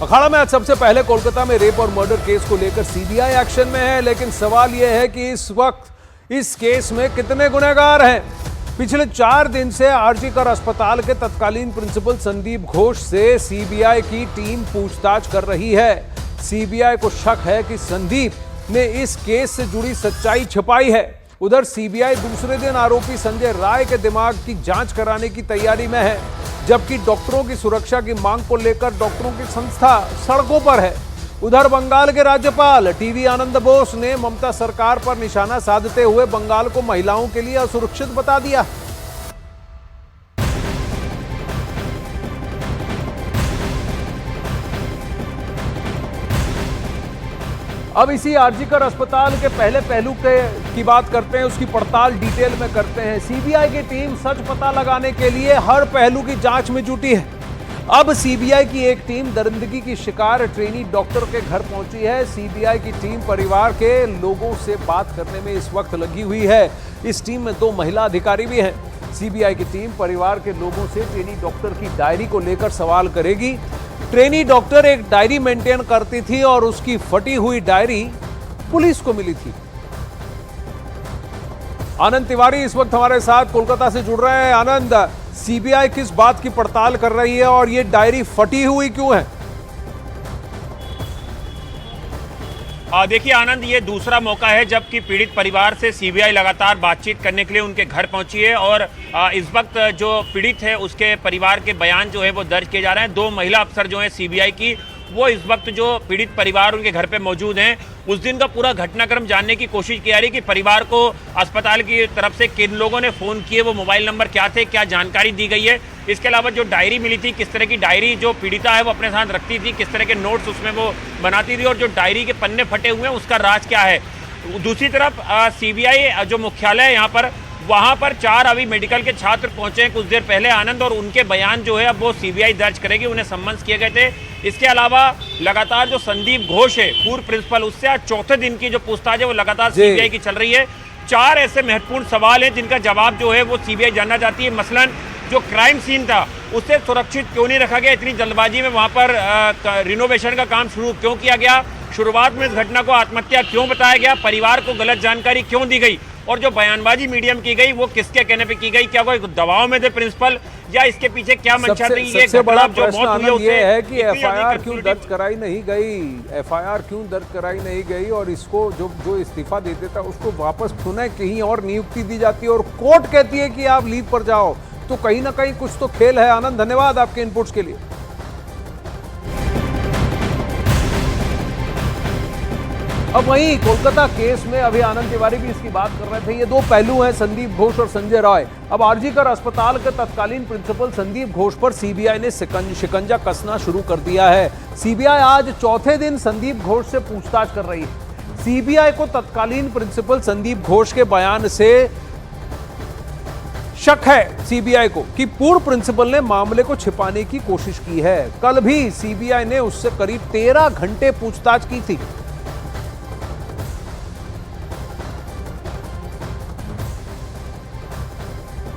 अखाड़ा में आज सबसे पहले कोलकाता में रेप और मर्डर केस को लेकर सीबीआई एक्शन में है, लेकिन सवाल यह है कि इस वक्त इस केस में कितने गुनहगार हैं। पिछले 4 दिन से आरजीकर अस्पताल के तत्कालीन प्रिंसिपल संदीप घोष से सीबीआई की टीम पूछताछ कर रही है। सीबीआई को शक है कि संदीप ने इस केस से जुड़ी सच्चाई छिपाई है। उधर सीबीआई दूसरे दिन आरोपी संजय राय के दिमाग की जांच कराने की तैयारी में है, जबकि डॉक्टरों की सुरक्षा की मांग को लेकर डॉक्टरों की संस्था सड़कों पर है। उधर बंगाल के राज्यपाल टीवी आनंद बोस ने ममता सरकार पर निशाना साधते हुए बंगाल को महिलाओं के लिए असुरक्षित बता दिया। अब इसी आरजीकर अस्पताल के पहले पहलू की बात करते हैं, उसकी पड़ताल डिटेल में करते हैं। सीबीआई की टीम सच पता लगाने के लिए हर पहलू की जांच में जुटी है। अब सीबीआई की एक टीम दरिंदगी की शिकार ट्रेनी डॉक्टर के घर पहुंची है। सीबीआई की टीम परिवार के लोगों से बात करने में इस वक्त लगी हुई है। इस टीम में 2 महिला अधिकारी भी हैं। सीबीआई की टीम परिवार के लोगों से ट्रेनी डॉक्टर की डायरी को लेकर सवाल करेगी। ट्रेनी डॉक्टर एक डायरी मेंटेन करती थी और उसकी फटी हुई डायरी पुलिस को मिली थी। आनंद तिवारी इस वक्त हमारे साथ कोलकाता से जुड़ रहे हैं। आनंद, सीबीआई किस बात की पड़ताल कर रही है और ये डायरी फटी हुई क्यों है? देखिए आनंद, ये दूसरा मौका है जबकि पीड़ित परिवार से सीबीआई लगातार बातचीत करने के लिए उनके घर पहुंची है और इस वक्त जो पीड़ित है उसके परिवार के बयान जो है वो दर्ज किए जा रहे हैं। 2 महिला अफसर जो है सीबीआई की, वो इस वक्त जो पीड़ित परिवार उनके घर पे मौजूद हैं, उस दिन का पूरा घटनाक्रम जानने की कोशिश की जा रही है कि परिवार को अस्पताल की तरफ से किन लोगों ने फोन किए, वो मोबाइल नंबर क्या थे, क्या जानकारी दी गई है। इसके अलावा जो डायरी मिली थी, किस तरह की डायरी जो पीड़िता है वो अपने साथ रखती थी, किस तरह के नोट्स उसमें वो बनाती थी और जो डायरी के पन्ने फटे हुए हैं उसका राज क्या है। दूसरी तरफ सीबीआई जो मुख्यालय है यहाँ पर, वहां पर 4 अभी मेडिकल के छात्र पहुंचे हैं कुछ देर पहले आनंद, और उनके बयान जो है अब वो सीबीआई दर्ज करेगी। उन्हें सम्मन्स किए गए थे। इसके अलावा लगातार जो संदीप घोष है पूर्व प्रिंसिपल, उससे आज चौथे दिन की जो पूछताछ है वो लगातार सीबीआई की चल रही है। 4 ऐसे महत्वपूर्ण सवाल हैं जिनका जवाब जो है वो सीबीआई जानना चाहती है। मसलन जो क्राइम सीन था उसे सुरक्षित क्यों नहीं रखा गया, इतनी जल्दबाजी में वहां पर रिनोवेशन का काम शुरू क्यों किया गया, शुरुआत में इस घटना को आत्महत्या क्यों बताया गया, परिवार को गलत जानकारी क्यों दी गई, और जो बयानबाजी मीडियम की गई वो किसके कहने पे की गई, क्या कोई दबाव में थे प्रिंसिपल या इसके पीछे क्या मंशा थी। ये सबसे बड़ा जो प्रश्न मौत हुई ये है कि एफआईआर क्यों दर्ज कराई नहीं गई, एफआईआर क्यों दर्ज कराई नहीं गई और इसको जो इस्तीफा देते था उसको वापस पुनः कहीं और नियुक्ति दी जाती है और कोर्ट कहती है कि आप लीव पर जाओ। तो कहीं ना कहीं कुछ तो खेल है। आनंद, धन्यवाद आपके इनपुट्स के लिए। अब वहीं कोलकाता केस में अभी आनंद तिवारी भी इसकी बात कर रहे थे। ये 2 पहलू हैं, संदीप घोष और संजय राय। अब आरजीकर अस्पताल के तत्कालीन प्रिंसिपल संदीप घोष पर सीबीआई ने शिकंजा कसना शुरू कर दिया है। सीबीआई आज चौथे दिन संदीप घोष से पूछताछ कर रही है। सीबीआई को तत्कालीन प्रिंसिपल संदीप घोष के बयान से शक है सीबीआई को कि पूर्व प्रिंसिपल ने मामले को छिपाने की कोशिश की है। कल भी सीबीआई ने उससे करीब 13 घंटे पूछताछ की थी।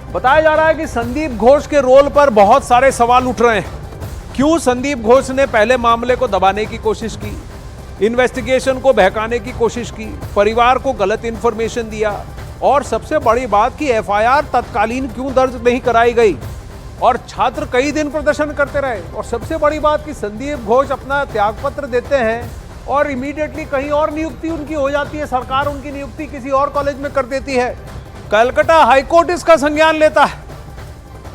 बताया जा रहा है कि संदीप घोष के रोल पर बहुत सारे सवाल उठ रहे हैं। क्यों संदीप घोष ने पहले मामले को दबाने की कोशिश की, इन्वेस्टिगेशन को बहकाने की कोशिश की, परिवार को गलत इंफॉर्मेशन दिया, और सबसे बड़ी बात कि एफआईआर तत्कालीन क्यों दर्ज नहीं कराई गई और छात्र कई दिन प्रदर्शन करते रहे। और सबसे बड़ी बात कि संदीप घोष अपना त्यागपत्र देते हैं और इमीडिएटली कहीं और नियुक्ति उनकी हो जाती है, सरकार उनकी नियुक्ति किसी और कॉलेज में कर देती है। कलकत्ता हाईकोर्ट इसका संज्ञान लेता है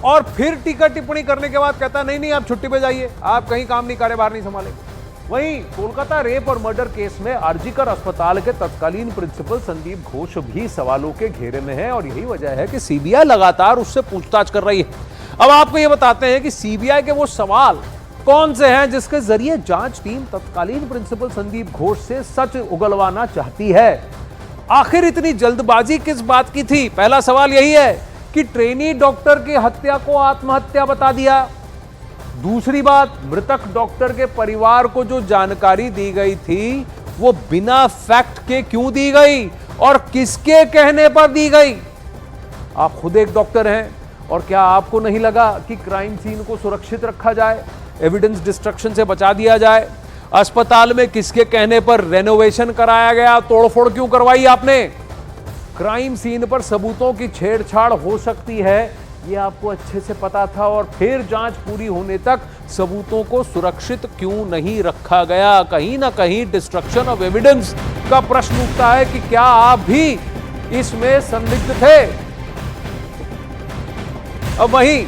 और फिर टीका टिप्पणी करने के बाद कहता है नहीं नहीं आप छुट्टी पे जाइए, आप कहीं काम नहीं करे, बाहर नहीं संभालेंगे। वहीं कोलकाता रेप और मर्डर केस में आरजीकर अस्पताल के तत्कालीन प्रिंसिपल संदीप घोष भी सवालों के घेरे में है और यही वजह है कि सीबीआई लगातार उससे पूछताछ कर रही है। अब आपको यह बताते हैं कि सीबीआई के वो सवाल कौन से हैं जिसके जरिए जांच टीम तत्कालीन प्रिंसिपल संदीप घोष से सच उगलवाना चाहती है। आखिर इतनी जल्दबाजी किस बात की थी? पहला सवाल यही है कि ट्रेनी डॉक्टर की हत्या को आत्महत्या बता दिया। दूसरी बात, मृतक डॉक्टर के परिवार को जो जानकारी दी गई थी वो बिना फैक्ट के क्यों दी गई और किसके कहने पर दी गई? आप खुद एक डॉक्टर हैं और क्या आपको नहीं लगा कि क्राइम सीन को सुरक्षित रखा जाए? एविडेंस डिस्ट्रक्शन से बचा दिया जाए। अस्पताल में किसके कहने पर रेनोवेशन कराया गया, तोड़फोड़ क्यों करवाई आपने? क्राइम सीन पर सबूतों की छेड़छाड़ हो सकती है, यह आपको अच्छे से पता था, और फिर जांच पूरी होने तक सबूतों को सुरक्षित क्यों नहीं रखा गया? कहीं ना कहीं डिस्ट्रक्शन ऑफ एविडेंस का प्रश्न उठता है कि क्या आप भी इसमें संदिग्ध थे? अब वहीं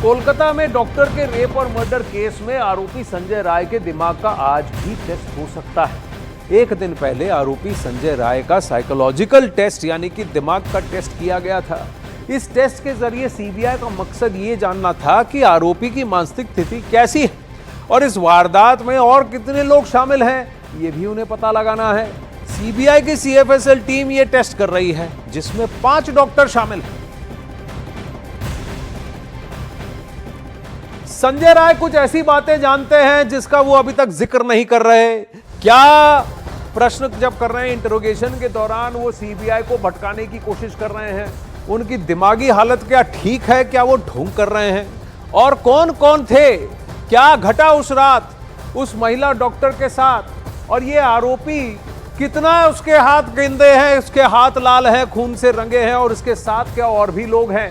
कोलकाता में डॉक्टर के रेप और मर्डर केस में आरोपी संजय राय के दिमाग का आज भी टेस्ट हो सकता है। एक दिन पहले आरोपी संजय राय का साइकोलॉजिकल टेस्ट यानी कि दिमाग का टेस्ट किया गया था। इस टेस्ट के जरिए सीबीआई का मकसद ये जानना था कि आरोपी की मानसिक स्थिति कैसी है और इस वारदात में और कितने लोग शामिल हैं, ये भी उन्हें पता लगाना है। सीबीआई की सीएफएसएल टीम ये टेस्ट कर रही है, जिसमें 5 डॉक्टर शामिल हैं। संजय राय कुछ ऐसी बातें जानते हैं जिसका वो अभी तक जिक्र नहीं कर रहे। क्या प्रश्न जब कर रहे हैं इंटरोगेशन के दौरान, वो सीबीआई को भटकाने की कोशिश कर रहे हैं? उनकी दिमागी हालत क्या ठीक है? क्या वो ढोंग कर रहे हैं? और कौन कौन थे? क्या घटा उस रात उस महिला डॉक्टर के साथ? और ये आरोपी कितना उसके हाथ गंदे हैं, उसके हाथ लाल हैं, खून से रंगे हैं, और इसके साथ क्या और भी लोग हैं?